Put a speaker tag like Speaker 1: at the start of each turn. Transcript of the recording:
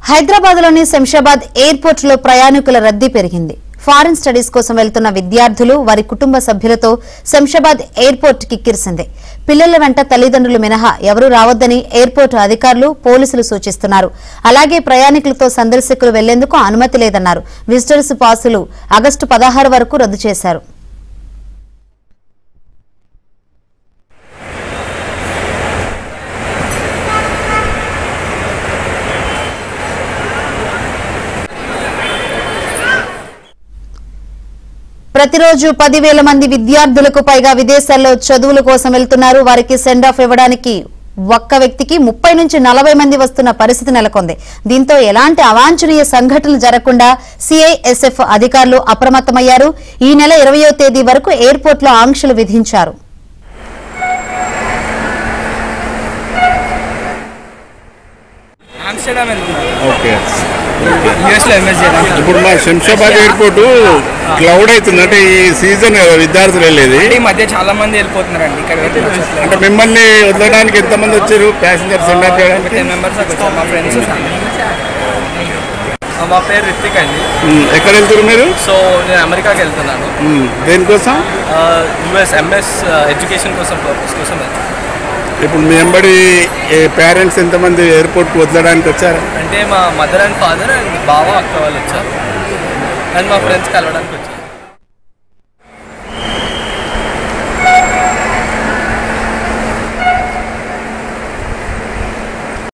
Speaker 1: హైదరాబాద్లోని శంషాబాద్ ఎయిర్పోర్టులో ప్రయాణికుల రద్దీ పెరిగింది. ఫారిన్ స్టడీస్ కోసం వెళ్తున్న విద్యార్థులు వారి కుటుంబ సభ్యులతో శంషాబాద్ ఎయిర్పోర్ట్ కిక్కిరిసింది. పిల్లల వెంట తల్లిదండ్రులు మినహా ఎవరూ రావద్దని ఎయిర్పోర్టు అధికారులు, పోలీసులు సూచిస్తున్నారు. అలాగే ప్రయాణికులతో సందర్శకులు వెళ్లేందుకు అనుమతి లేదన్నారు. విజిటర్స్ పాసులు ఆగస్టు 16 వరకు రద్దు చేశారు. ప్రతిరోజు 10,000 మంది విద్యార్థులకు పైగా విదేశాల్లో చదువుల కోసం వెళ్తున్నారు. వారికి సెండ్ ఆఫ్ ఇవ్వడానికి ఒక్క వ్యక్తికి 30 నుంచి 40 మంది వస్తున్న పరిస్థితి నెలకొంది. దీంతో ఎలాంటి అవాంఛనీయ సంఘటనలు జరగకుండా సిఐఎస్ఎఫ్ అధికారులు అప్రమత్తమయ్యారు. ఈ నెల 20వ తేదీ వరకు ఎయిర్పోర్టులో ఆంక్షలు విధించారు.
Speaker 2: ఇప్పుడు మా శంషాబాద్ ఎయిర్పోర్ట్ క్లౌడ్ అవుతుంది. అంటే ఈ సీజన్ విద్యార్థులు వెళ్ళేది
Speaker 3: ఈ మధ్య చాలా మంది వెళ్ళిపోతున్నారండి.
Speaker 2: అంటే మిమ్మల్ని వదలడానికి ఎంతమంది వచ్చారు? ప్యాసింజర్స్
Speaker 3: 10 మెంబర్స్ వచ్చారు, మా ఫ్రెండ్స్. మా పేరు రిత్విక్ అండి.
Speaker 2: ఎక్కడ వెళ్తున్నారు మీరు?
Speaker 3: సో నేను అమెరికాకి వెళ్తున్నాను.
Speaker 2: దేనికోసం?
Speaker 3: యుఎస్ ఎంఎస్ ఎడ్యుకేషన్ కోసం, పర్పస్ కోసం వెళ్తాను.
Speaker 2: ఇప్పుడు మీ వెంబడి పేరెంట్స్ ఎంతమంది ఎయిర్పోర్ట్కి వదలడానికి వచ్చారు?
Speaker 3: అంటే మా మదర్ అండ్ ఫాదర్ అండ్ బావ, అక్క వాళ్ళు వచ్చారు. అండ్ మా ఫ్రెండ్స్ కలవడానికి వచ్చారు.